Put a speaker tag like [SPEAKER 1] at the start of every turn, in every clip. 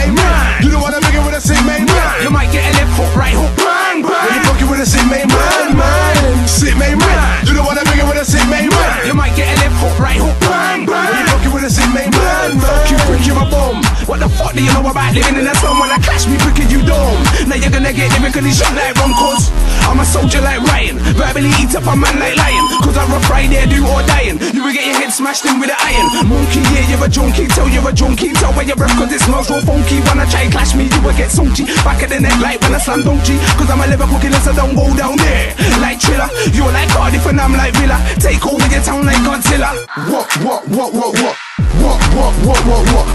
[SPEAKER 1] main man. You don't wanna bring it with a sick main man. You might get a left hook, right hook, bang, bang. When you fucking with a sick main man, sick main man. You don't wanna bring it with a sick main man. You might get a left hook, right hook, bang, bang. When you fucking with a sick main man, fuck you, prick, you're a bomb. What the fuck do you know about living in a slum? When I clash me, pricking you dumb. Now you're gonna get lyrically shot like rum, cause I'm a soldier like Ryan. Verbally eat up a man like lion. Cause I'm rough right there, do or dying. You will get your head smashed in with an iron. Monkey, yeah, you're a junkie. Tell you're a junkie. Tell where your breath, cause it smells so funky. When I try clash me, you will get sunky. Back of the neck like when I slam donkey. Cause I'm a Liverpool killer, so don't go down there. Like Triller, you're like Cardiff and I'm like Villa. Take over your town like Godzilla.
[SPEAKER 2] What?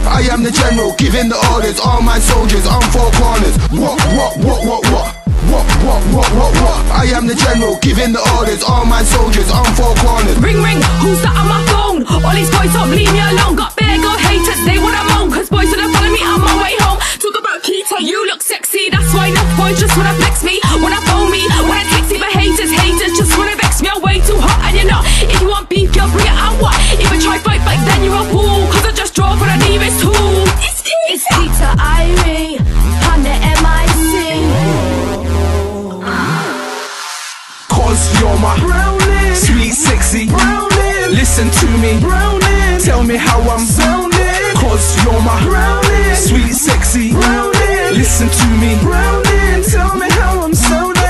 [SPEAKER 2] I am the general, giving the orders. All my soldiers on four corners. What? I am the general, giving the orders. All my soldiers on four corners.
[SPEAKER 3] Ring ring, who's that on my phone? All these boys don't leave me alone. Got bare girl haters, they wanna moan. Cause boys wanna follow me on my way home. Talk about Keita, you look sexy. That's why enough boys just wanna flex me. Wanna phone me, wanna text me. But haters just wanna vex me. I'm way too hot and you're not. If you want beef, girl, bring it out. What? If I try fight back, then you're a fool. Cause I just drove for the nearest tool. It's Keita, Irie, on the MIC.
[SPEAKER 1] Cause you're my brownie, sweet, sexy brownie. Listen to me, brownie. Tell me how I'm sounding. Cause you're my brownie, sweet, sexy brownie. Listen to me, brownie. Tell me how I'm sounding.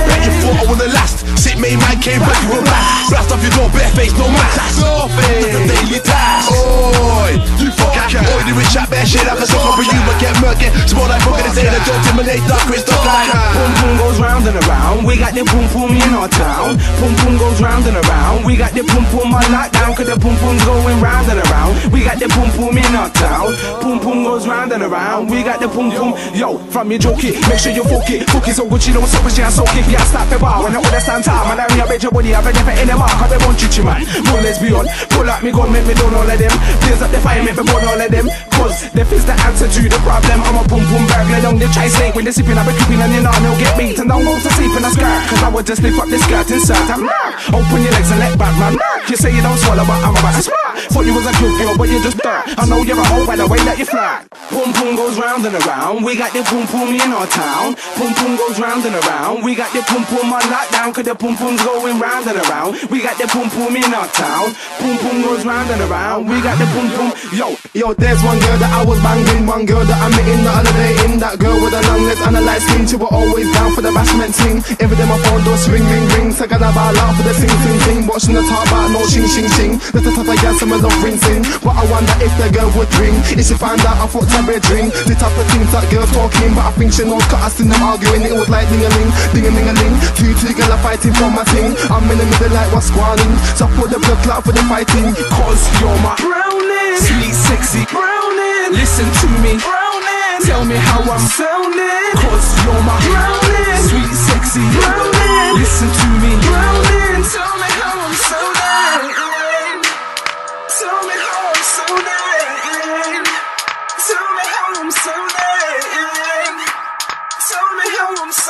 [SPEAKER 1] Bet you thought I wouldn't last. Sick main man came back with a blast. Blast off your door, bare face, no mask. That's a daily task. Oi, you fucking oi, the rich chat bare shit. I can suck for you, but get murky. Small like fucking say the don't intimidate dark crystal like.
[SPEAKER 4] Boom boom goes round and around. We got the boom boom in our town. Boom boom goes round and around. We got the boom boom on lockdown. Cause the boom boom's going round and around. We got the boom boom in our town. Boom boom goes round and around. We got the boom boom. Yo, from your joke it, make sure you fuck it. Fuck it so good, you don't suck, but she has so kick. Yeah, stop the bar when I would stand time. And I ring a bitch, your body, I've been in the mark. Cause they won't treat you, man. Well, let's be on. Pull out me gun, make me down all of them. Blaze up the fire, make me burn all of them. Cause the is the answer to the problem. I'm a boom boom burglar down the tri-state. When they're sipping, I've been creeping and you know they'll get beat. And don't go to sleep in a skirt. Cause I would just lift up the skirt insert. I'm open your legs and let back, man. You say you don't swallow, but I'm about to smack. Thought you was a good girl, but you're just dirt. I know you're a hoe by the way that you fly. Boom boom goes round and around. We got the boom boom in our town. Boom boom goes round and around. We got the boom boom on lockdown. Cause the boom boom's going round and around. We got the boom boom in our town. Boom boom goes round and around. We got the boom boom.
[SPEAKER 2] Yo, there's one girl that I was banging. One girl that I'm meeting, not elevating. That girl with the long legs and a light skin. She was always down for the bashment ting. Every day my phone does ring ring ring. So I gotta ball out for the sing sing sing. Watching the top about no ching ching ching. That's the type of girl some I love rinsing. But I wonder if the girl would ring. If she found out I thought to be a drink. The type of things that girls talking. But I think she knows cause I seen them arguing. It was like ding-a-ling, ding-a-ling-a-ling. Two girls are fighting for my thing. I'm in the middle like what's squalling. So I put the blood clot for the fighting.
[SPEAKER 1] Cause you're my brownie, sweet, sexy brownie. Listen to me, brownie. Tell me how I'm sounding. Cause you're my brownie, sweet, sexy brownie. Listen to me, brownie. Tell me how I'm sounding. Tell me how I'm sounding. Tell me how I'm sounding. Tell me how I'm sounding.